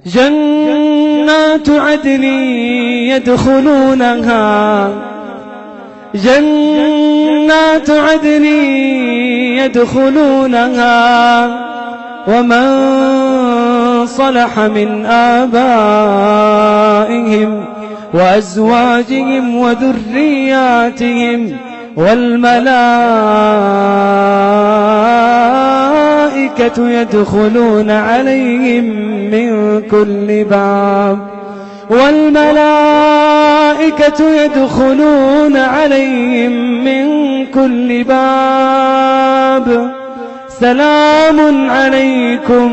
جنات عدن يدخلونها جنات عدن يدخلونها ومن صلح من آبائهم وأزواجهم وذرياتهم والملائكة يدخلون عليهم من كل باب يدخلون عليهم من كل باب سلام عليكم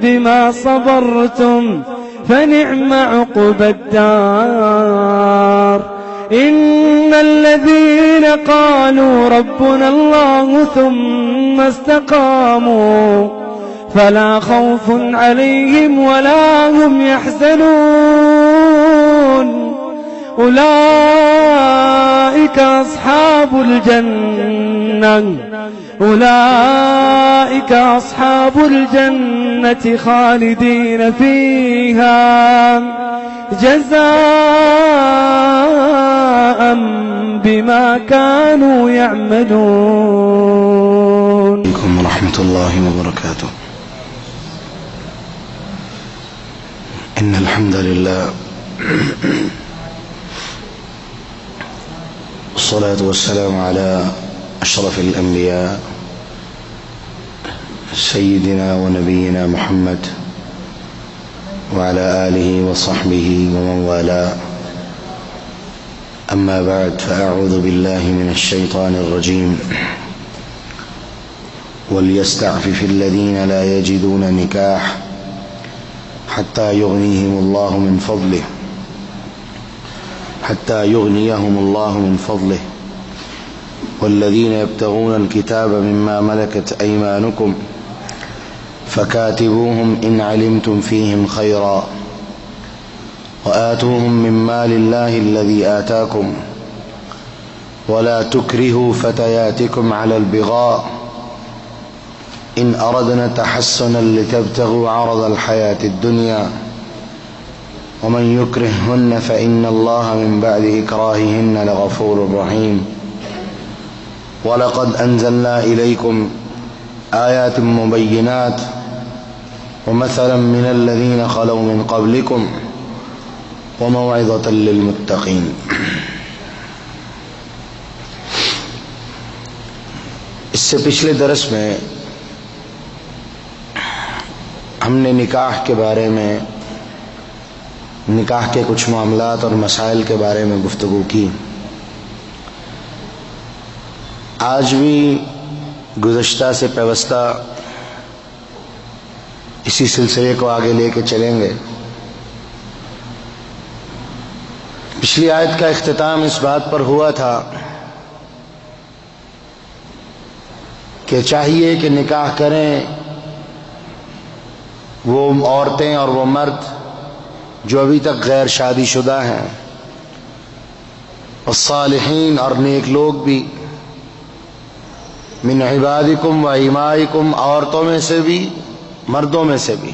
بما صبرتم فنعم عقبى الدار إن الذين قالوا ربنا الله ثم استقاموا فلا خوف عليهم ولا هم يحزنون أولئك أصحاب الجنة خالدين فيها جزاء بما كانوا يعملون. عليكم ورحمة الله وبركاته. إن الحمد لله والصلاة والسلام على أشرف الأنبياء سيدنا ونبينا محمد وعلى آله وصحبه ومن والاه. أما بعد فأعوذ بالله من الشيطان الرجيم. وليستعفف الذين لا يجدون نكاح حتى يغنيهم الله من فضله والذين يبتغون الكتاب مما ملكت أيمانكم فكاتبوهم إن علمتم فيهم خيرا وآتوهم من مال الله الذي آتاكم ولا تكرهوا فتياتكم على البغاء إن أردنا تحسنا لتبتغوا عرض الحياة الدنيا ومن يكرههن فإن الله من بعد إكراههن لغفور رحيم. ولقد أنزلنا إليكم آيات مبينات ومثلا من الذين خلوا من قبلكم وموعظة للمتقين. اس سے پچھلے درس میں ہم نے نکاح کے بارے میں، نکاح کے کچھ معاملات اور مسائل کے بارے میں گفتگو کی. آج بھی گزشتہ سے پیوستہ اسی سلسلے کو آگے لے کے چلیں گے. پچھلی آیت کا اختتام اس بات پر ہوا تھا کہ چاہیے کہ نکاح کریں وہ عورتیں اور وہ مرد جو ابھی تک غیر شادی شدہ ہیں، والصالحین اور نیک لوگ بھی، من عبادکم و ایمائکم، عورتوں میں سے بھی مردوں میں سے بھی.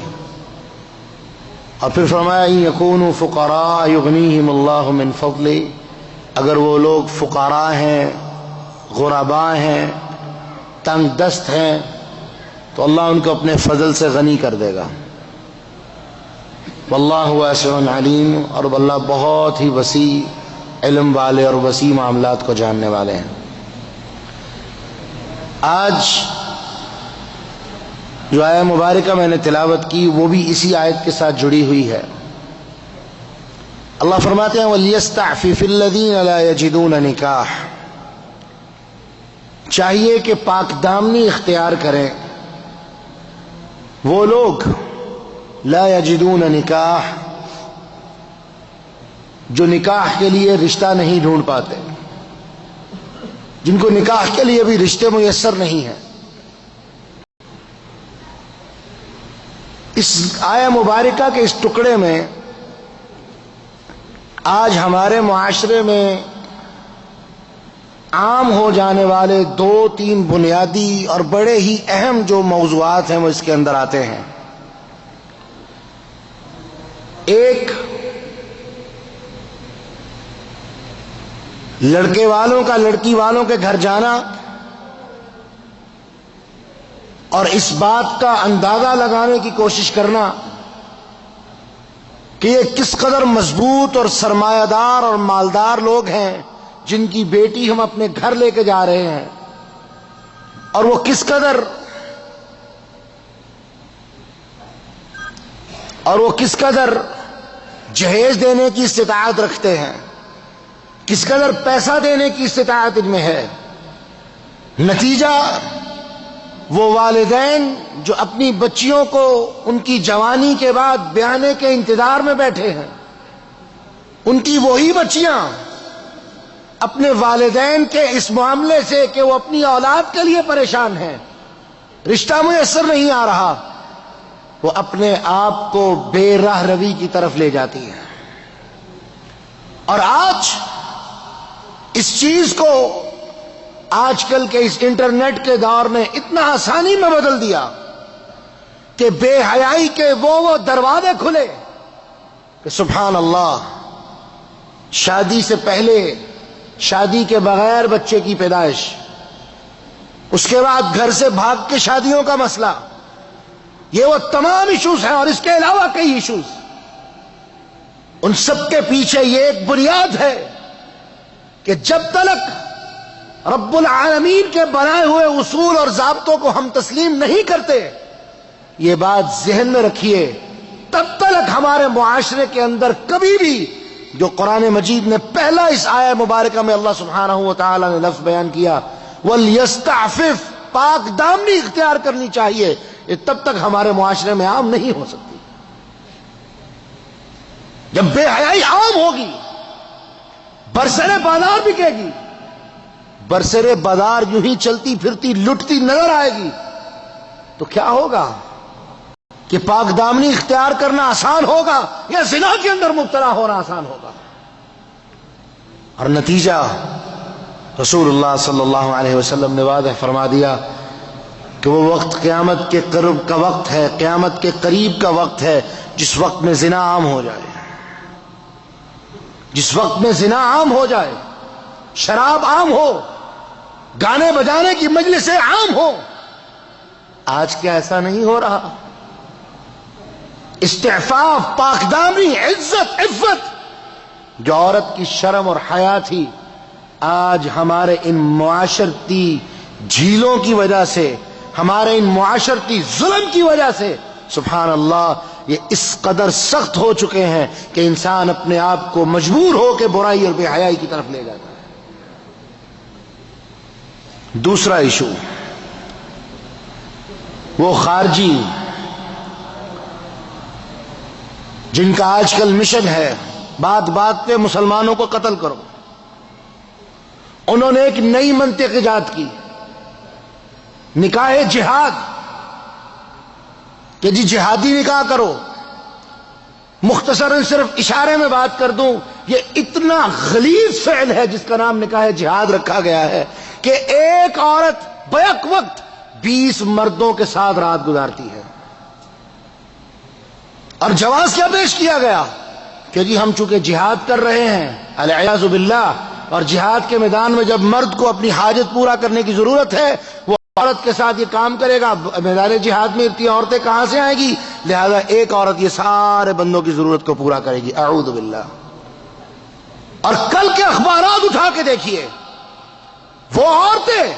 اور پھر فرمایا ان یکونوا فقراء یغنیہم اللہ من فضلہ، اگر وہ لوگ فقراء ہیں، غرباء ہیں، تنگ دست ہیں تو اللہ ان کو اپنے فضل سے غنی کر دے گا. واللہ واسع علیم، اور اللہ بہت ہی وسیع علم والے اور وسیع معاملات کو جاننے والے ہیں. آج جو آیہ مبارکہ میں نے تلاوت کی وہ بھی اسی آیت کے ساتھ جڑی ہوئی ہے. اللہ فرماتے ہیں وَلْيَسْتَعْفِفِ الَّذِينَ لَا يَجِدُونَ نِكَاحً، چاہیے کہ پاک دامنی اختیار کریں وہ لوگ لا یجدون نکاح، جو نکاح کے لیے رشتہ نہیں ڈھونڈ پاتے، جن کو نکاح کے لیے بھی رشتے میسر نہیں ہیں. اس آیہ مبارکہ کے اس ٹکڑے میں آج ہمارے معاشرے میں عام ہو جانے والے دو تین بنیادی اور بڑے ہی اہم جو موضوعات ہیں وہ اس کے اندر آتے ہیں. لڑکے والوں کا لڑکی والوں کے گھر جانا اور اس بات کا اندازہ لگانے کی کوشش کرنا کہ یہ کس قدر مضبوط اور سرمایہ دار اور مالدار لوگ ہیں جن کی بیٹی ہم اپنے گھر لے کے جا رہے ہیں، اور وہ کس قدر جہیز دینے کی استطاعت رکھتے ہیں، کس قدر پیسہ دینے کی استطاعت ان میں ہے۔ نتیجہ وہ والدین جو اپنی بچیوں کو ان کی جوانی کے بعد بیانے کے انتظار میں بیٹھے ہیں، ان کی وہی بچیاں اپنے والدین کے اس معاملے سے کہ وہ اپنی اولاد کے لیے پریشان ہیں، رشتہ میسر نہیں آ رہا، وہ اپنے آپ کو بے راہ روی کی طرف لے جاتی ہیں۔ اور آج اس چیز کو آج کل کے اس انٹرنیٹ کے دور نے اتنا آسانی میں بدل دیا کہ بے حیائی کے وہ دروازے کھلے کہ سبحان اللہ، شادی سے پہلے، شادی کے بغیر بچے کی پیدائش، اس کے بعد گھر سے بھاگ کے شادیوں کا مسئلہ، یہ وہ تمام ایشوز ہیں، اور اس کے علاوہ کئی ایشوز۔ ان سب کے پیچھے یہ ایک بنیاد ہے کہ جب تک رب العالمین کے بنائے ہوئے اصول اور ضابطوں کو ہم تسلیم نہیں کرتے، یہ بات ذہن میں رکھیے، تب تک ہمارے معاشرے کے اندر کبھی بھی جو قرآن مجید نے پہلا اس آیہ مبارکہ میں اللہ سبحانہ و تعالی نے لفظ بیان کیا وَلْيَسْتَعْفِفْ، پاک دامنی اختیار کرنی چاہیے، یہ تب تک ہمارے معاشرے میں عام نہیں ہو سکتی۔ جب بے حیائی عام ہوگی، برسر بازار بکے گی، برسر بازار یوں ہی چلتی پھرتی لٹتی نظر آئے گی، تو کیا ہوگا کہ پاک دامنی اختیار کرنا آسان ہوگا یا زنا کے اندر مبتلا ہونا آسان ہوگا؟ اور نتیجہ رسول اللہ صلی اللہ علیہ وسلم نے واضح فرما دیا کہ وہ وقت قیامت کے قرب کا وقت ہے، قیامت کے قریب کا وقت ہے، جس وقت میں زنا عام ہو جائے، جس وقت میں زنا عام ہو جائے، شراب عام ہو، گانے بجانے کی مجلسیں عام ہو۔ آج کیا ایسا نہیں ہو رہا؟ استعفاف، پاکدامنی، عزت، عفت جو عورت کی شرم اور حیا تھی، آج ہمارے ان معاشرتی جھیلوں کی وجہ سے، ہمارے ان معاشرتی ظلم کی وجہ سے سبحان اللہ یہ اس قدر سخت ہو چکے ہیں کہ انسان اپنے آپ کو مجبور ہو کے برائی اور بے حیائی کی طرف لے جاتا ہے۔ دوسرا ایشو، وہ خارجی جن کا آج کل مشن ہے بات بات پہ مسلمانوں کو قتل کرو۔ انہوں نے ایک نئی منطق ایجاد کی، نکاح جہاد، کہ جی جہادی نکاح کرو۔ مختصراً صرف اشارے میں بات کر دوں، یہ اتنا غلیظ فعل ہے جس کا نام نکاح جہاد رکھا گیا ہے کہ ایک عورت بیک وقت 20 مردوں کے ساتھ رات گزارتی ہے۔ اور جواز کیا پیش کیا گیا کہ جی ہم چونکہ جہاد کر رہے ہیں العیاذ باللہ، اور جہاد کے میدان میں جب مرد کو اپنی حاجت پورا کرنے کی ضرورت ہے وہ عورت کے ساتھ یہ کام کرے گا، میدان جہاد میں اتنی عورتیں کہاں سے آئیں گی، لہذا ایک عورت یہ سارے بندوں کی ضرورت کو پورا کرے گی، اعوذ باللہ۔ اور کل کے اخبارات اٹھا کے دیکھیے، وہ عورتیں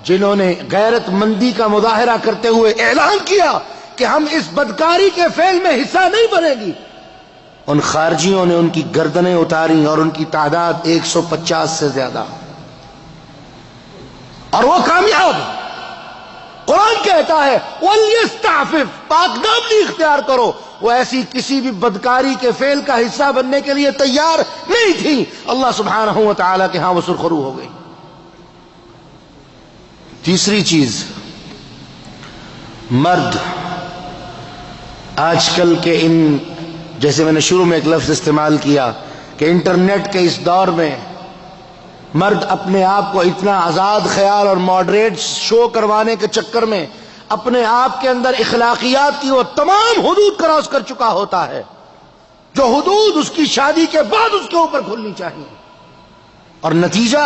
جنہوں نے غیرت مندی کا مظاہرہ کرتے ہوئے اعلان کیا کہ ہم اس بدکاری کے فعل میں حصہ نہیں بنیں گی، ان خارجیوں نے ان کی گردنیں اتاری اور ان کی تعداد 150 سے زیادہ، اور وہ کامیاب۔ قرآن کہتا ہے وَلْيَسْتَعْفِفْ، پاک دامنی اختیار کرو۔ وہ ایسی کسی بھی بدکاری کے فعل کا حصہ بننے کے لیے تیار نہیں تھی، اللہ سبحانہ و تعالیٰ کے ہاں وہ سرخرو ہو گئی۔ تیسری چیز، مرد آج کل کے ان، جیسے میں نے شروع میں ایک لفظ استعمال کیا کہ انٹرنیٹ کے اس دور میں مرد اپنے آپ کو اتنا آزاد خیال اور ماڈریٹ شو کروانے کے چکر میں اپنے آپ کے اندر اخلاقیات کی وہ تمام حدود کراس کر چکا ہوتا ہے جو حدود اس کی شادی کے بعد اس کے اوپر کھلنی چاہیے۔ اور نتیجہ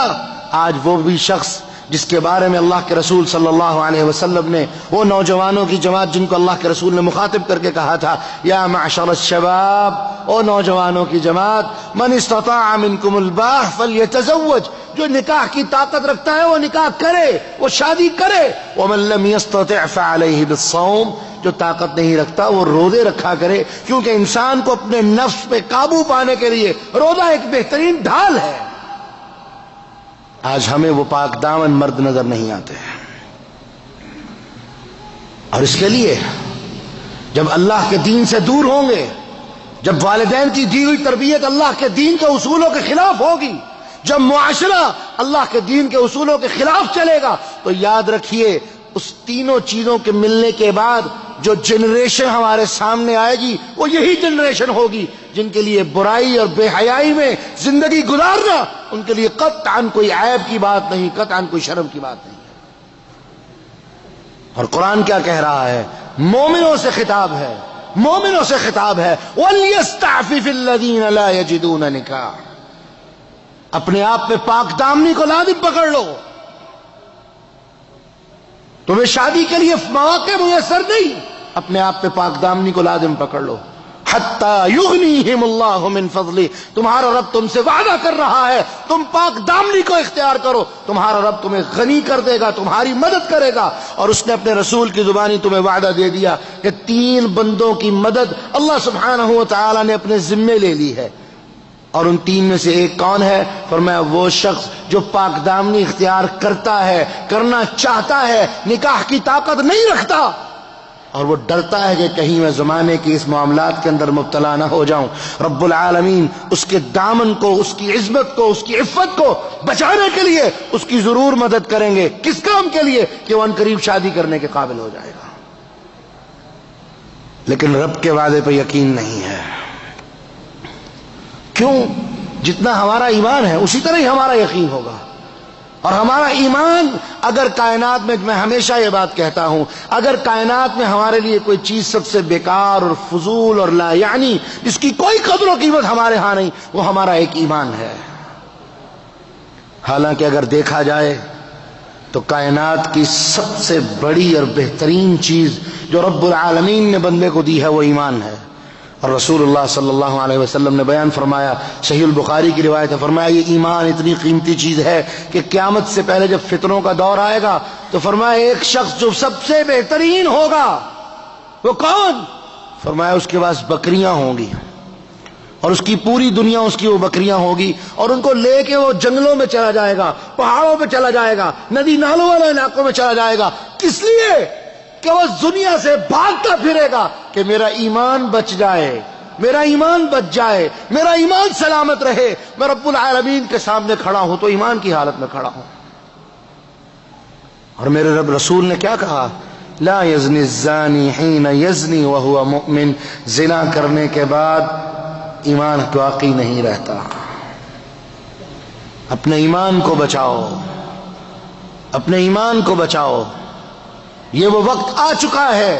آج وہ بھی شخص جس کے بارے میں اللہ کے رسول صلی اللہ علیہ وسلم نے وہ نوجوانوں کی جماعت جن کو اللہ کے رسول نے مخاطب کر کے کہا تھا یا معشر الشباب، او نوجوانوں کی جماعت، من استطاع منکم الباء فلیتزوج، جو نکاح کی طاقت رکھتا ہے وہ نکاح کرے، وہ شادی کرے، ومن لم یستطع فعلیہ بالصوم، جو طاقت نہیں رکھتا وہ روزے رکھا کرے، کیونکہ انسان کو اپنے نفس پہ قابو پانے کے لیے روزہ ایک بہترین ڈھال ہے۔ آج ہمیں وہ پاک دامن مرد نظر نہیں آتے ہیں، اور اس کے لیے جب اللہ کے دین سے دور ہوں گے، جب والدین کی دی ہوئی تربیت اللہ کے دین کے اصولوں کے خلاف ہوگی، جب معاشرہ اللہ کے دین کے اصولوں کے خلاف چلے گا، تو یاد رکھیے اس تینوں چیزوں کے ملنے کے بعد جو جنریشن ہمارے سامنے آئے گی وہ یہی جنریشن ہوگی جن کے لیے برائی اور بے حیائی میں زندگی گزارنا ان کے لیے قطعاً کوئی عیب کی بات نہیں، قطعاً کوئی شرم کی بات نہیں۔ اور قرآن کیا کہہ رہا ہے؟ مومنوں سے خطاب ہے، مومنوں سے خطاب ہے، وَلْيَسْتَعْفِفِ الَّذِينَ لَا يَجِدُونَ نِكَاحًا، اپنے آپ پہ پاک دامنی کو لازم پکڑ لو۔ تمہیں شادی کے لیے مواقع میسر نہیں، اپنے آپ پہ پاک دامنی کو لازم پکڑ لو۔ حَتَّى يُغْنِيهِمُ اللَّهُ مِنْ فَضْلِهِ، تمہارا رب تم سے وعدہ کر رہا ہے تم پاک دامنی کو اختیار کرو، تمہارا رب تمہیں غنی کر دے گا، تمہاری مدد کرے گا۔ اور اس نے اپنے رسول کی زبانی تمہیں وعدہ دے دیا کہ 3 بندوں کی مدد اللہ سبحانہ و تعالی نے اپنے ذمے لے لی ہے، اور ان 3 میں سے ایک کون ہے؟ فرمایا وہ شخص جو پاک دامنی اختیار کرتا ہے، کرنا چاہتا ہے، نکاح کی طاقت نہیں رکھتا، اور وہ ڈرتا ہے کہ کہیں میں زمانے کی اس معاملات کے اندر مبتلا نہ ہو جاؤں۔ رب العالمین اس کے دامن کو، اس کی عزت کو، اس کی عفت کو بچانے کے لیے اس کی ضرور مدد کریں گے۔ کس کام کے لیے؟ کہ وہ ان قریب شادی کرنے کے قابل ہو جائے گا۔ لیکن رب کے وعدے پہ یقین نہیں ہے۔ کیوں؟ جتنا ہمارا ایمان ہے اسی طرح ہی ہمارا یقین ہوگا، اور ہمارا ایمان اگر کائنات میں، میں ہمیشہ یہ بات کہتا ہوں، اگر کائنات میں ہمارے لیے کوئی چیز سب سے بیکار اور فضول اور لا یعنی جس کی کوئی قدر و قیمت ہمارے ہاں نہیں، وہ ہمارا ایک ایمان ہے۔ حالانکہ اگر دیکھا جائے تو کائنات کی سب سے بڑی اور بہترین چیز جو رب العالمین نے بندے کو دی ہے وہ ایمان ہے۔ اور رسول اللہ صلی اللہ علیہ وسلم نے بیان فرمایا، صحیح البخاری کی روایت ہے، فرمایا یہ ایمان اتنی قیمتی چیز ہے کہ قیامت سے پہلے جب فتنوں کا دور آئے گا تو فرمایا ایک شخص جو سب سے بہترین ہوگا وہ کون؟ فرمایا اس کے پاس بکریاں ہوں گی، اور اس کی پوری دنیا اس کی وہ بکریاں ہوگی، اور ان کو لے کے وہ جنگلوں میں چلا جائے گا، پہاڑوں پہ چلا جائے گا، ندی نالوں والے علاقوں میں چلا جائے گا، کس لیے؟ کہ وہ دنیا سے بھاگتا پھرے گا کہ میرا ایمان بچ جائے، میرا ایمان بچ جائے، میرا ایمان سلامت رہے، میں رب العالمین کے سامنے کھڑا ہوں تو ایمان کی حالت میں کھڑا ہوں۔ اور میرے رب رسول نے کیا کہا؟ لا یزنی الزانی حین یزنی وہو مؤمن، زنا کرنے کے بعد ایمان باقی نہیں رہتا۔ اپنے ایمان کو بچاؤ، اپنے ایمان کو بچاؤ۔ یہ وہ وقت آ چکا ہے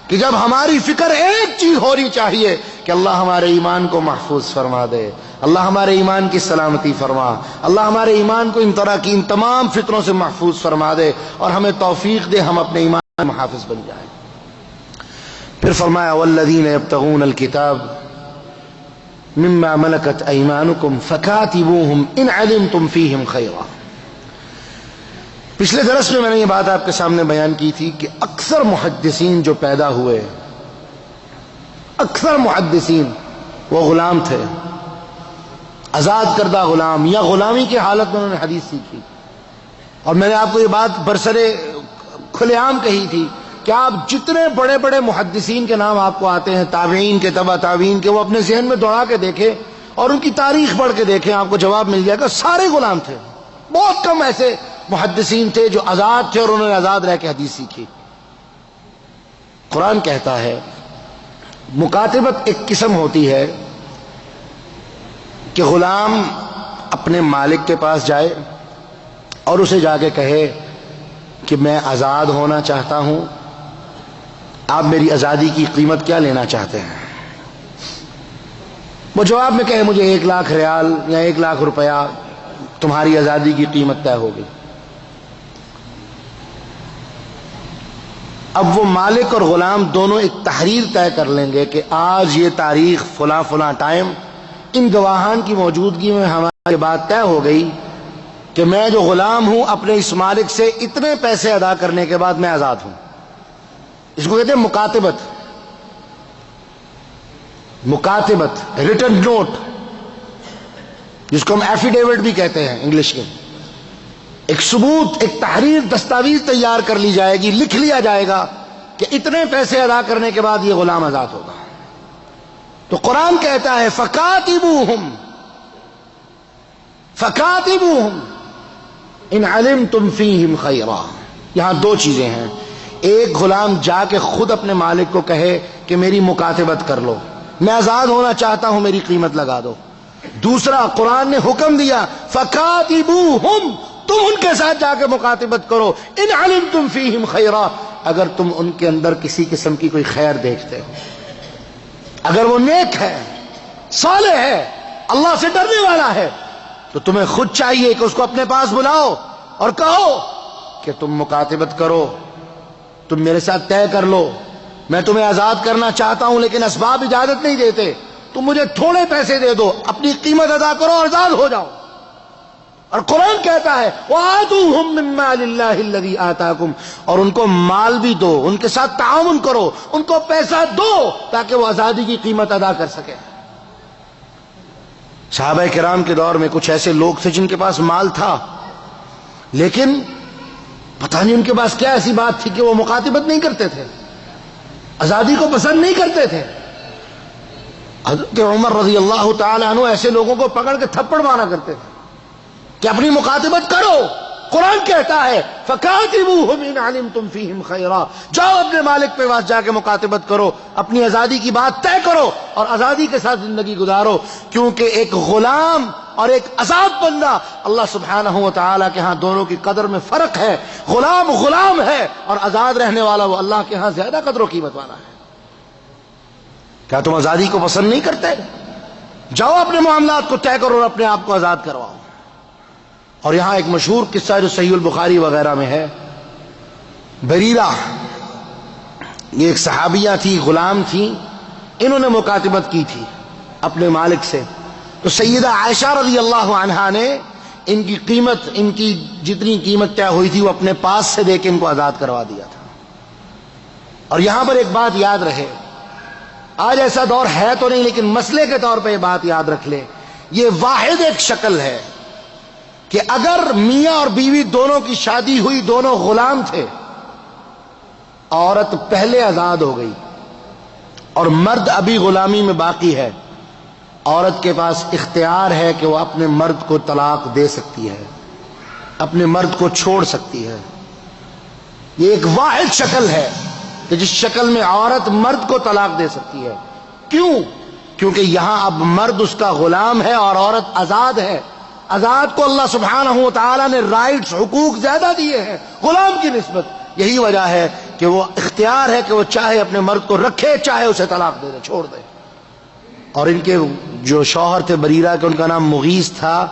کہ جب ہماری فکر ایک چیز ہونی چاہیے کہ اللہ ہمارے ایمان کو محفوظ فرما دے، اللہ ہمارے ایمان کی سلامتی فرما، اللہ ہمارے ایمان کو ان طرح کی ان تمام فتنوں سے محفوظ فرما دے، اور ہمیں توفیق دے ہم اپنے ایمان کے محافظ بن جائیں۔ پھر فرمایا والذین یبتغون الکتاب مما ملکت ایمانکم فکاتبوہم ان علمتم فیہم خیرا۔ پچھلے درس میں نے یہ بات آپ کے سامنے بیان کی تھی کہ اکثر محدثین جو پیدا ہوئے، اکثر محدثین وہ غلام تھے، آزاد کردہ غلام یا غلامی کی حالت میں انہوں نے حدیث سیکھی۔ اور میں نے آپ کو یہ بات برسرے کھلے عام کہی تھی کہ آپ جتنے بڑے بڑے محدثین کے نام آپ کو آتے ہیں، تابعین کے، تبع تابعین کے، وہ اپنے ذہن میں دوڑا کے دیکھیں اور ان کی تاریخ پڑھ کے دیکھیں، آپ کو جواب مل جائے گا سارے غلام تھے۔ بہت کم ایسے محدثین تھے جو آزاد تھے اور انہوں نے آزاد رہ کے حدیث سیکھی۔ قرآن کہتا ہے مکاتبت ایک قسم ہوتی ہے کہ غلام اپنے مالک کے پاس جائے اور اسے جا کے کہے کہ میں آزاد ہونا چاہتا ہوں، آپ میری آزادی کی قیمت کیا لینا چاہتے ہیں؟ وہ جواب میں کہے مجھے 1 لاکھ ریال یا 1 لاکھ روپیہ تمہاری آزادی کی قیمت طے ہو گئی۔ اب وہ مالک اور غلام دونوں ایک تحریر طے کر لیں گے کہ آج یہ تاریخ فلاں فلاں ٹائم ان گواہان کی موجودگی میں ہماری بات طے ہو گئی کہ میں جو غلام ہوں اپنے اس مالک سے اتنے پیسے ادا کرنے کے بعد میں آزاد ہوں۔ اس کو کہتے ہیں مکاتبت، مکاتبت ریٹن نوٹ، جس کو ہم ایفیڈیوٹ بھی کہتے ہیں انگلش کے۔ ایک ثبوت، ایک تحریر، دستاویز تیار کر لی جائے گی، لکھ لیا جائے گا کہ اتنے پیسے ادا کرنے کے بعد یہ غلام آزاد ہوگا۔ تو قرآن کہتا ہے فَكَاتِبُوهُمْ فَكَاتِبُوهُمْ إِنْ عَلِمْتُمْ فِيهِمْ خَيْرًا۔ یہاں دو چیزیں ہیں، ایک غلام جا کے خود اپنے مالک کو کہے کہ میری مکاتبت کر لو، میں آزاد ہونا چاہتا ہوں، میری قیمت لگا دو۔ دوسرا قرآن نے حکم دیا فَكَاتِبُوهُمْ، تم ان کے ساتھ جا کے مکاتبت کرو، ان علمتم فیہم خیرا، اگر تم ان کے اندر کسی قسم کی کوئی خیر دیکھتے ہو، اگر وہ نیک ہے، صالح ہے، اللہ سے ڈرنے والا ہے، تو تمہیں خود چاہیے کہ اس کو اپنے پاس بلاؤ اور کہو کہ تم مکاتبت کرو، تم میرے ساتھ طے کر لو، میں تمہیں آزاد کرنا چاہتا ہوں لیکن اسباب اجازت نہیں دیتے، تم مجھے تھوڑے پیسے دے دو، اپنی قیمت ادا کرو اور آزاد ہو جاؤ۔ اور قرآن کہتا ہے وَآتُوهُم مِّن مَّالِ اللَّهِ الَّذِي آتَاكُمْ، اور ان کو مال بھی دو، ان کے ساتھ تعاون کرو، ان کو پیسہ دو تاکہ وہ آزادی کی قیمت ادا کر سکے۔ صحابہ کرام کے دور میں کچھ ایسے لوگ تھے جن کے پاس مال تھا، لیکن پتہ نہیں ان کے پاس کیا ایسی بات تھی کہ وہ مکاتبت نہیں کرتے تھے، آزادی کو پسند نہیں کرتے تھے۔ حضرت عمر رضی اللہ تعالی عنہ ایسے لوگوں کو پکڑ کے تھپڑ مارا کرتے تھے کہ اپنی مکاتبت کرو۔ قرآن کہتا ہے فَكَاتِبُوهُمْ إِنْ عَلِمْتُمْ فِيهِمْ خَيْرًا، جاؤ اپنے مالک کے پاس جا کے مکاتبت کرو، اپنی آزادی کی بات طے کرو اور آزادی کے ساتھ زندگی گزارو، کیونکہ ایک غلام اور ایک آزاد بندہ اللہ سبحانہ و تعالیٰ کے ہاں دونوں کی قدر میں فرق ہے۔ غلام غلام ہے اور آزاد رہنے والا وہ اللہ کے ہاں زیادہ قدر و قیمت والا ہے۔ کیا تم آزادی کو پسند نہیں کرتے؟ جاؤ اپنے معاملات کو طے کرو اور اپنے آپ کو آزاد کرواؤ۔ اور یہاں ایک مشہور قصہ جو صحیح البخاری وغیرہ میں ہے، بریرہ، یہ ایک صحابیہ تھی، غلام تھی، انہوں نے مکاتبت کی تھی اپنے مالک سے، تو سیدہ عائشہ رضی اللہ عنہا نے ان کی قیمت، ان کی جتنی قیمت طے ہوئی تھی وہ اپنے پاس سے دے کے ان کو آزاد کروا دیا تھا۔ اور یہاں پر ایک بات یاد رہے، آج ایسا دور ہے تو نہیں لیکن مسئلے کے طور پہ یہ بات یاد رکھ لیں، یہ واحد ایک شکل ہے کہ اگر میاں اور بیوی دونوں کی شادی ہوئی، دونوں غلام تھے، عورت پہلے آزاد ہو گئی اور مرد ابھی غلامی میں باقی ہے، عورت کے پاس اختیار ہے کہ وہ اپنے مرد کو طلاق دے سکتی ہے، اپنے مرد کو چھوڑ سکتی ہے۔ یہ ایک واحد شکل ہے کہ جس شکل میں عورت مرد کو طلاق دے سکتی ہے۔ کیوں؟ کیونکہ یہاں اب مرد اس کا غلام ہے اور عورت آزاد ہے۔ آزاد کو اللہ سبحانہ و تعالیٰ نے رائٹس، حقوق زیادہ دیے ہیں غلام کی نسبت، یہی وجہ ہے کہ وہ اختیار ہے کہ وہ چاہے اپنے مرد کو رکھے، چاہے اسے طلاق دے دے، چھوڑ دے۔ اور ان کے جو شوہر تھے بریرہ کے، ان کا نام مغیث تھا،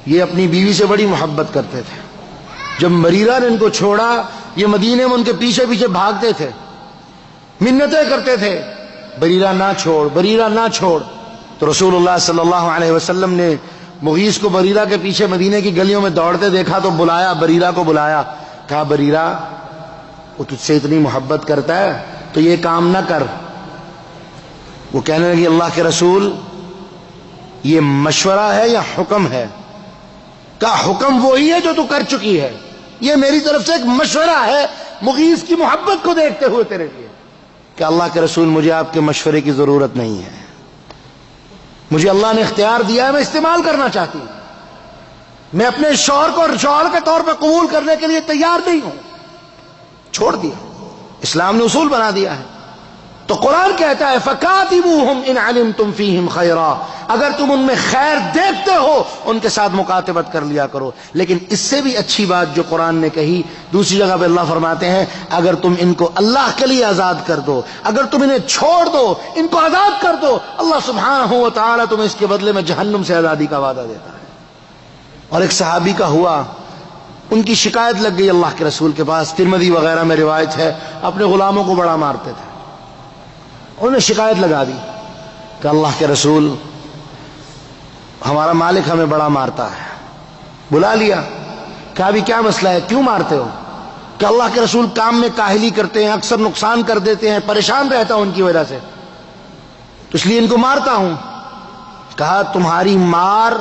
یہ اپنی بیوی سے بڑی محبت کرتے تھے۔ جب بریرہ نے ان کو چھوڑا، یہ مدینے میں ان کے پیچھے پیچھے بھاگتے تھے، منتیں کرتے تھے، بریرہ نہ چھوڑ، بریرہ نہ چھوڑ۔ تو رسول اللہ صلی اللہ علیہ وسلم نے مغیث کو بریرہ کے پیچھے مدینے کی گلیوں میں دوڑتے دیکھا تو بلایا، بریرہ کو بلایا، کہا بریرہ وہ تجھ سے اتنی محبت کرتا ہے تو یہ کام نہ کر۔ وہ کہنے لگی اللہ کے رسول یہ مشورہ ہے یا حکم ہے؟ کہا حکم وہی ہے جو تو کر چکی ہے، یہ میری طرف سے ایک مشورہ ہے مغیث کی محبت کو دیکھتے ہوئے تیرے لیے۔ کہ اللہ کے رسول مجھے آپ کے مشورے کی ضرورت نہیں ہے، مجھے اللہ نے اختیار دیا ہے، میں استعمال کرنا چاہتی ہوں، میں اپنے شوہر کو شوہر کے طور پہ قبول کرنے کے لیے تیار نہیں ہوں۔ چھوڑ دیا، اسلام نے اصول بنا دیا ہے۔ تو قرآن کہتا ہے فَكَاتِبُوهُمْ إِنْ عَلِمْتُمْ فِيهِمْ خَيْرًا، اگر تم ان میں خیر دیکھتے ہو ان کے ساتھ مکاتبت کر لیا کرو۔ لیکن اس سے بھی اچھی بات جو قرآن نے کہی دوسری جگہ پہ اللہ فرماتے ہیں اگر تم ان کو اللہ کے لیے آزاد کر دو، اگر تم انہیں چھوڑ دو، ان کو آزاد کر دو، اللہ سبحانہ و تعالیٰ تمہیں اس کے بدلے میں جہنم سے آزادی کا وعدہ دیتا ہے۔ اور ایک صحابی کا ہوا، ان کی شکایت لگ گئی اللہ کے رسول کے پاس، ترمذی وغیرہ میں روایت ہے، اپنے غلاموں کو بڑا مارتے تھے. انہوں نے شکایت لگا دی کہ اللہ کے رسول ہمارا مالک ہمیں بڑا مارتا ہے. بلا لیا، کہا بھی کیا مسئلہ ہے، کیوں مارتے ہو؟ کہ اللہ کے رسول کام میں کاہلی کرتے ہیں، اکثر نقصان کر دیتے ہیں، پریشان رہتا ہوں ان کی وجہ سے، تو اس لیے ان کو مارتا ہوں. کہا تمہاری مار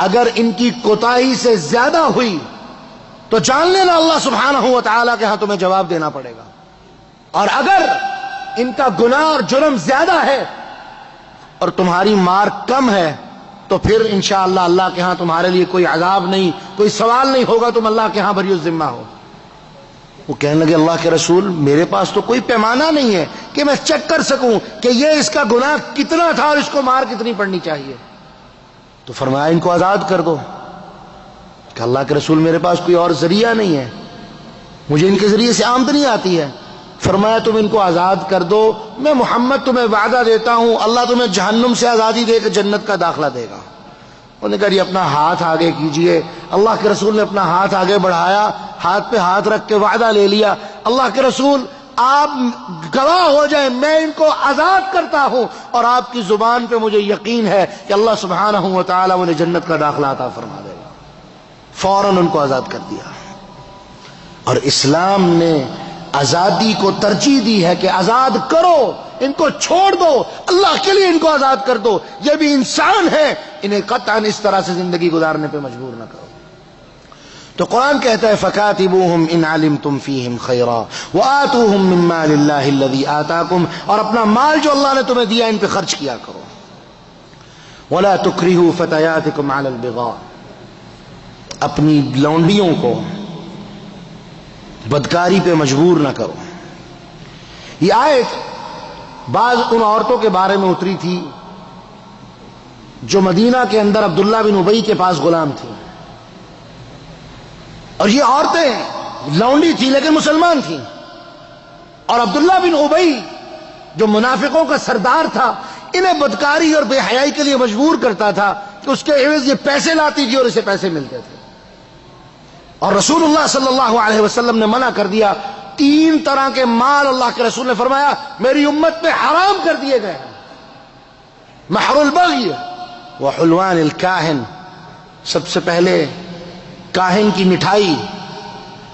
اگر ان کی کوتاہی سے زیادہ ہوئی تو جان لینا اللہ سبحانہ و تعالیٰ کے ہاں تمہیں جواب دینا پڑے گا، اور اگر ان کا گناہ اور جرم زیادہ ہے اور تمہاری مار کم ہے تو پھر انشاءاللہ اللہ کے ہاں تمہارے لیے کوئی عذاب نہیں، کوئی سوال نہیں ہوگا، تم اللہ کے ہاں بری الذمہ ہو. وہ کہنے لگے اللہ کے رسول میرے پاس تو کوئی پیمانہ نہیں ہے کہ میں چیک کر سکوں کہ یہ اس کا گناہ کتنا تھا اور اس کو مار کتنی پڑنی چاہیے. تو فرمایا ان کو آزاد کر دو. کہ اللہ کے رسول میرے پاس کوئی اور ذریعہ نہیں ہے، مجھے ان کے ذریعے سے آمدنی آتی ہے. فرمایا تم ان کو آزاد کر دو، میں محمد تمہیں وعدہ دیتا ہوں اللہ تمہیں جہنم سے آزادی دے کے جنت کا داخلہ دے گا. انہوں نے کہا جی اپنا ہاتھ آگے کیجئے. اللہ کے رسول نے اپنا ہاتھ آگے بڑھایا، ہاتھ پہ ہاتھ رکھ کے وعدہ لے لیا. اللہ کے رسول آپ گواہ ہو جائیں میں ان کو آزاد کرتا ہوں، اور آپ کی زبان پہ مجھے یقین ہے کہ اللہ سبحانہ و تعالیٰ انہیں جنت کا داخلہ عطا فرما دے گا. فوراً ان کو آزاد کر دیا. اور اسلام نے آزادی کو ترجیح دی ہے کہ آزاد کرو، ان کو چھوڑ دو، اللہ کے لیے ان کو آزاد کر دو، یہ بھی انسان ہے، انہیں قطعاً اس طرح سے زندگی گزارنے پہ مجبور نہ کرو. تو قرآن کہتا ہے فَكَاتِبُوهُمْ إِنْ عَلِمْتُمْ فِيهِمْ خَيْرًا وَآتُوهُمْ مِنْ مَالِ اللَّهِ الَّذِي آتَاكُمْ، اور اپنا مال جو اللہ نے تمہیں دیا ان پہ خرچ کیا کرو. وَلَا تُكْرِهُوا فَتَيَاتِكُمْ عَلَى الْبِغَاءِ، اپنی لونڈیوں کو بدکاری پہ مجبور نہ کرو. یہ آیت بعض ان عورتوں کے بارے میں اتری تھی جو مدینہ کے اندر عبداللہ بن ابی کے پاس غلام تھی، اور یہ عورتیں لونڈی تھی لیکن مسلمان تھیں، اور عبداللہ بن ابی جو منافقوں کا سردار تھا انہیں بدکاری اور بے حیائی کے لیے مجبور کرتا تھا کہ اس کے عوض یہ پیسے لاتی تھی اور اسے پیسے ملتے تھے. اور رسول اللہ صلی اللہ علیہ وسلم نے منع کر دیا. 3 طرح کے مال اللہ کے رسول نے فرمایا میری امت پہ حرام کر دیے گئے ہیں. مہر البغی وحلوان الکاہن، سب سے پہلے کاہن کی مٹھائی.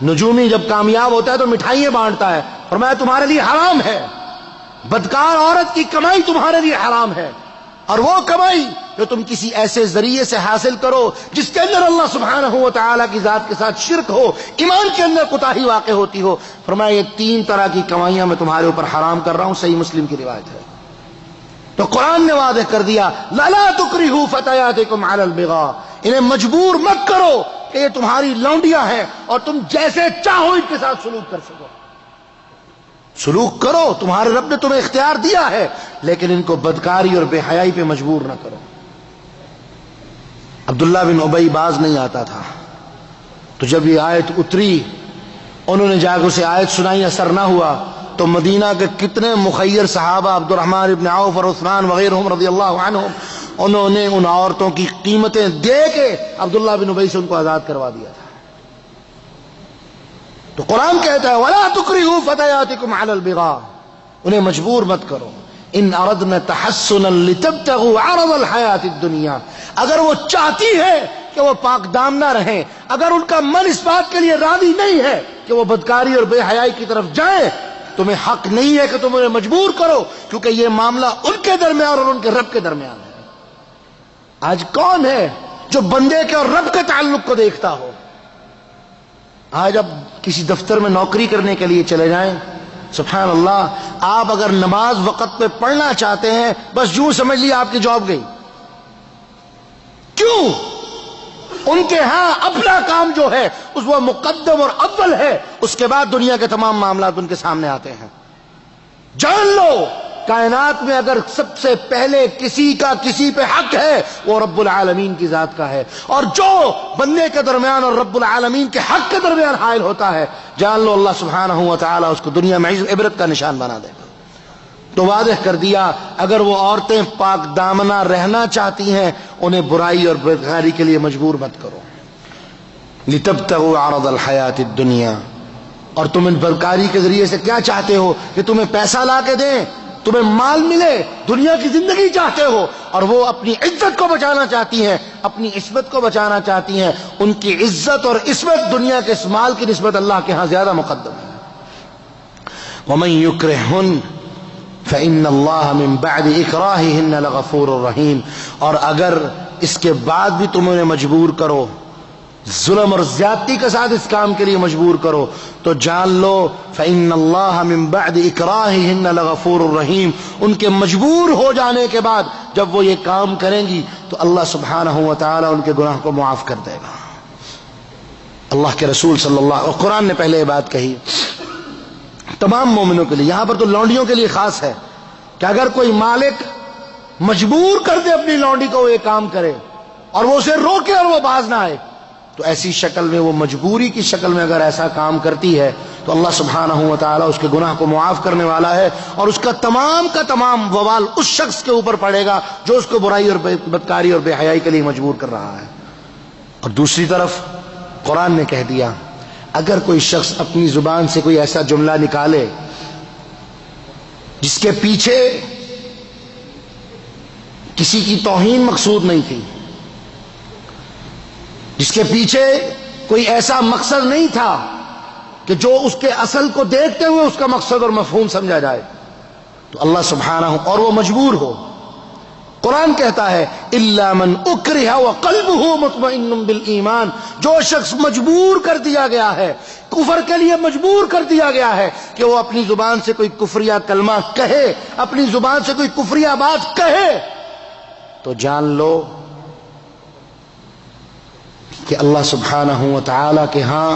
نجومی جب کامیاب ہوتا ہے تو مٹھائیاں بانٹتا ہے، فرمایا تمہارے لیے حرام ہے. بدکار عورت کی کمائی تمہارے لیے حرام ہے، اور وہ کمائی جو تم کسی ایسے ذریعے سے حاصل کرو جس کے اندر اللہ سبحانہ و تعالیٰ کی ذات کے ساتھ شرک ہو، ایمان کے اندر کوتاہی واقع ہوتی ہو. فرمایا یہ 3 طرح کی کمائیاں میں تمہارے اوپر حرام کر رہا ہوں. صحیح مسلم کی روایت ہے. تو قرآن نے واضح کر دیا لا تکرہوا فتیاتکم علی البغاء، انہیں مجبور مت کرو کہ یہ تمہاری لونڈیاں ہیں اور تم جیسے چاہو ان کے ساتھ سلوک کر سکو. سلوک کرو، تمہارے رب نے تمہیں اختیار دیا ہے، لیکن ان کو بدکاری اور بے حیائی پہ مجبور نہ کرو. عبداللہ بن ابی باز نہیں آتا تھا، تو جب یہ آیت اتری انہوں نے جا کے اسے آیت سنائی، اثر نہ ہوا تو مدینہ کے کتنے مخیر صحابہ عبد الرحمن ابن عوف اور عثمان وغیرہ رضی اللہ عنہم، انہوں نے ان عورتوں کی قیمتیں دے کے عبداللہ بن ابی سے ان کو آزاد کروا دیا تھا. تو قرآن کہتا ہے وَلَا تُكْرِهُوا فَتَيَاتِكُمْ عَلَى الْبِغَاءِ، انہیں مجبور مت کرو. ان اردنا تحسنا لتبتغوا عرض الحیات الدنیا، اگر وہ چاہتی ہے کہ وہ پاک دامنہ رہیں، اگر ان کا من اس بات کے لیے راضی نہیں ہے کہ وہ بدکاری اور بے حیائی کی طرف جائیں، تمہیں حق نہیں ہے کہ تم انہیں مجبور کرو، کیونکہ یہ معاملہ ان کے درمیان اور ان کے رب کے درمیان ہے. آج کون ہے جو بندے کے اور رب کے تعلق کو دیکھتا ہو؟ آج اب کسی دفتر میں نوکری کرنے کے لیے چلے جائیں، سبحان اللہ، آپ اگر نماز وقت پہ پڑھنا چاہتے ہیں بس یوں سمجھ لیے آپ کی جاب گئی. کیوں؟ ان کے ہاں اپنا کام جو ہے اس وہ مقدم اور اول ہے، اس کے بعد دنیا کے تمام معاملات ان کے سامنے آتے ہیں. جان لو کائنات میں اگر سب سے پہلے کسی کا کسی پہ حق ہے وہ رب العالمین کی ذات کا ہے، اور جو بندے کے درمیان اور رب العالمین کے حق کے درمیان حائل ہوتا ہے، جان لو اللہ سبحانہ و تعالیٰ اس کو دنیا میں عبرت کا نشان بنا دے گا. تو واضح کر دیا اگر وہ عورتیں پاک دامنہ رہنا چاہتی ہیں انہیں برائی اور بدکاری کے لیے مجبور مت کرو. لِتَبْتَغُوا عَرَضَ الْحَيَاةِ الدُّنْيَا، اور تم ان بدکاری کے ذریعے سے کیا چاہتے ہو کہ تمہیں پیسہ لا کے دیں، تمہیں مال ملے، دنیا کی زندگی چاہتے ہو، اور وہ اپنی عزت کو بچانا چاہتی ہیں، اپنی عصمت کو بچانا چاہتی ہیں۔ ان کی عزت اور عصمت دنیا کے اس مال کی نسبت اللہ کے ہاں زیادہ مقدم ہے۔ وَمَن يُكْرِهُنَّ فَإِنَّ اللَّهَ مِن بَعْدِ إِكْرَاهِهِنَّ لَغَفُورٌ رَحِيمٌ، اور اگر اس کے بعد بھی تم انہیں مجبور کرو، ظلم اور زیادتی کے ساتھ اس کام کے لیے مجبور کرو، تو جان لو فَإِنَّ اللَّهَ مِن بَعْدِ إِكْرَاهِهِنَّ لَغَفُورٌ رَحِيمٌ، ان کے مجبور ہو جانے کے بعد جب وہ یہ کام کریں گی تو اللہ سبحانہ و تعالی ان کے گناہ کو معاف کر دے گا۔ اللہ کے رسول صلی اللہ علیہ وسلم، قرآن نے پہلے یہ بات کہی تمام مومنوں کے لیے، یہاں پر تو لونڈیوں کے لیے خاص ہے کہ اگر کوئی مالک مجبور کر دے اپنی لونڈی کو وہ یہ کام کرے اور وہ اسے روکے اور وہ باز نہ آئے، تو ایسی شکل میں، وہ مجبوری کی شکل میں اگر ایسا کام کرتی ہے تو اللہ سبحانہ و تعالی اس کے گناہ کو معاف کرنے والا ہے، اور اس کا تمام وبال اس شخص کے اوپر پڑے گا جو اس کو برائی اور بدکاری اور بے حیائی کے لیے مجبور کر رہا ہے۔ اور دوسری طرف قرآن نے کہہ دیا اگر کوئی شخص اپنی زبان سے کوئی ایسا جملہ نکالے جس کے پیچھے کسی کی توہین مقصود نہیں تھی، جس کے پیچھے کوئی ایسا مقصد نہیں تھا کہ جو اس کے اصل کو دیکھتے ہوئے اس کا مقصد اور مفہوم سمجھا جائے، تو اللہ سبحانہ، اور وہ مجبور ہو، قرآن کہتا ہے الا من اکرہ وقلبہ مطمئن بالایمان، جو شخص مجبور کر دیا گیا ہے، کفر کے لیے مجبور کر دیا گیا ہے کہ وہ اپنی زبان سے کوئی کفریہ کلمہ کہے، اپنی زبان سے کوئی کفریہ بات کہے، تو جان لو کہ اللہ سبحانہ و تعالی کے ہاں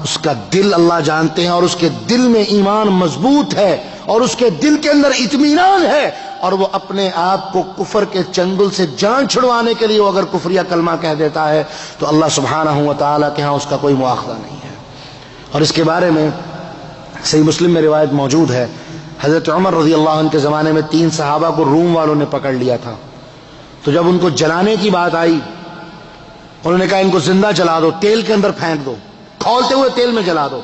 اس کا دل اللہ جانتے ہیں، اور اس کے دل میں ایمان مضبوط ہے، اور اس کے دل کے اندر اطمینان ہے، اور وہ اپنے آپ کو کفر کے چنگل سے جان چھڑوانے کے لیے وہ اگر کفریہ کلمہ کہہ دیتا ہے تو اللہ سبحانہ و تعالی کے ہاں اس کا کوئی مواخذہ نہیں ہے۔ اور اس کے بارے میں صحیح مسلم میں روایت موجود ہے، حضرت عمر رضی اللہ عنہ کے زمانے میں 3 صحابہ کو روم والوں نے پکڑ لیا تھا، تو جب ان کو جلانے کی بات آئی انہوں نے کہا ان کو زندہ جلا دو، تیل کے اندر پھینک دو، کھولتے ہوئے تیل میں جلا دو،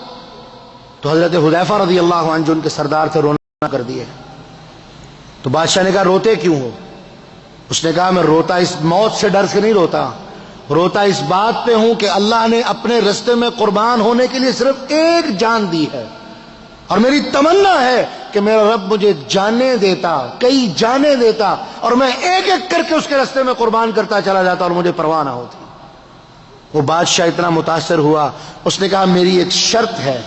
تو حضرت حذیفہ رضی اللہ عنہ جو ان کے سردار تھے رونا کر دیے۔ تو بادشاہ نے کہا روتے کیوں ہو؟ اس نے کہا میں روتا اس موت سے ڈر سے نہیں روتا، روتا اس بات پہ ہوں کہ اللہ نے اپنے رستے میں قربان ہونے کے لیے صرف ایک جان دی ہے، اور میری تمنا ہے کہ میرا رب مجھے جانیں دیتا، کئی جانیں دیتا، اور میں ایک ایک کر کے اس کے رستے میں قربان کرتا چلا جاتا اور مجھے پرواہ نہ ہوتی۔ وہ بادشاہ اتنا متاثر ہوا، اس نے کہا میری ایک شرط ہے،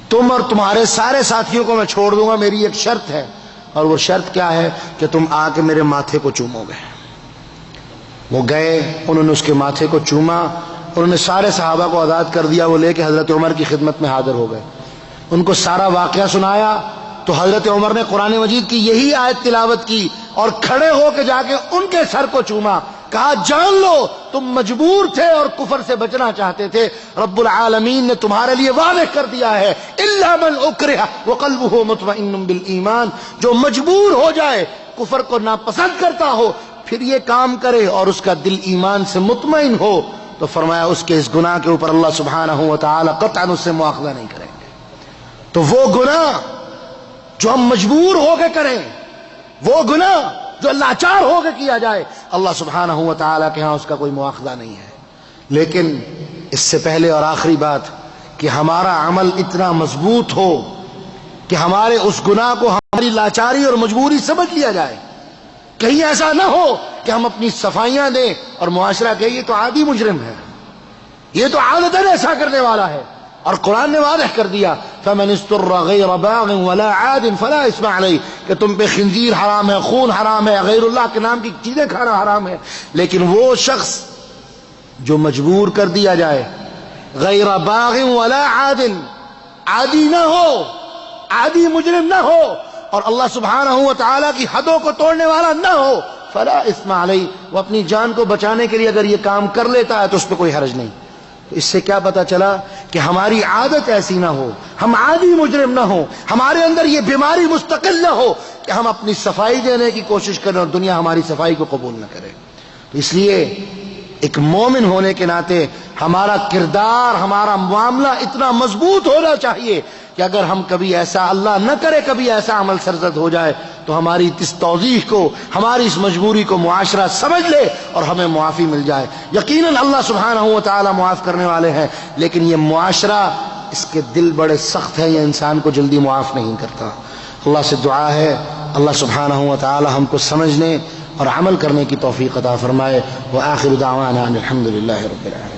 تم اور تمہارے سارے ساتھیوں کو میں چھوڑ دوں گا، میری ایک شرط ہے، اور وہ شرط کیا ہے کہ تم آ کے میرے ماتھے کو چومو گے۔ وہ گئے، انہوں نے اس کے ماتھے کو چوما، انہوں نے سارے صحابہ کو آزاد کر دیا، وہ لے کے حضرت عمر کی خدمت میں حاضر ہو گئے، ان کو سارا واقعہ سنایا، تو حضرت عمر نے قرآن مجید کی یہی آیت تلاوت کی اور کھڑے ہو کے جا کے ان کے سر کو چوما، کہا جان لو تم مجبور تھے اور کفر سے بچنا چاہتے تھے، رب العالمین نے تمہارے لیے واضح کر دیا ہے الا من اکرہ وقلبہ مطمئن بالایمان، جو مجبور ہو جائے، کفر کو ناپسند کرتا ہو، پھر یہ کام کرے اور اس کا دل ایمان سے مطمئن ہو، تو فرمایا اس کے اس گناہ کے اوپر اللہ سبحانہ و تعالی قطعاً اس سے مواخذہ نہیں کریں گے۔ تو وہ گناہ جو ہم مجبور ہو کے کریں، وہ گناہ جو لاچار ہو کے کیا جائے، اللہ سبحانہ و تعالی کے ہاں اس کا کوئی مواخذہ نہیں ہے۔ لیکن اس سے پہلے اور آخری بات کہ ہمارا عمل اتنا مضبوط ہو کہ ہمارے اس گناہ کو ہماری لاچاری اور مجبوری سمجھ لیا جائے، کہیں ایسا نہ ہو کہ ہم اپنی صفائیاں دیں اور معاشرہ کہ یہ تو عادی مجرم ہے، یہ تو عادتاً ایسا کرنے والا ہے، اور قرآن نے واضح کر دیا فَمَنِ اسْتُرَّ غَيْرَ بَاغٍ وَلَا عَادٍ فَلَا إِثْمَ عَلَيْهِ، کہ تم پہ خنزیر حرام ہے، خون حرام ہے، غیر اللہ کے نام کی چیزیں کھانا حرام ہے، لیکن وہ شخص جو مجبور کر دیا جائے، غیر باغ ولا عاد، عادی نہ ہو، عادی مجرم نہ ہو، اور اللہ سبحانہ و تعالیٰ کی حدوں کو توڑنے والا نہ ہو، فلا اثم علیہ، وہ اپنی جان کو بچانے کے لیے اگر یہ کام کر لیتا ہے تو اس پہ کوئی حرج نہیں۔ تو اس سے کیا پتا چلا کہ ہماری عادت ایسی نہ ہو، ہم عادی مجرم نہ ہو، ہمارے اندر یہ بیماری مستقل نہ ہو کہ ہم اپنی صفائی دینے کی کوشش کریں اور دنیا ہماری صفائی کو قبول نہ کرے۔ تو اس لیے ایک مومن ہونے کے ناطے ہمارا کردار، ہمارا معاملہ اتنا مضبوط ہونا چاہیے کہ اگر ہم کبھی ایسا، اللہ نہ کرے کبھی ایسا عمل سرزد ہو جائے تو ہماری اس توضیح کو، ہماری اس مجبوری کو معاشرہ سمجھ لے اور ہمیں معافی مل جائے۔ یقیناً اللہ سبحانہ و تعالی معاف کرنے والے ہیں، لیکن یہ معاشرہ، اس کے دل بڑے سخت ہیں، یہ انسان کو جلدی معاف نہیں کرتا۔ اللہ سے دعا ہے اللہ سبحانہ و تعالی ہم کو سمجھنے اور عمل کرنے کی توفیق عطا فرمائے۔ وآخر دعوانا ان الحمد للہ رب العالمین۔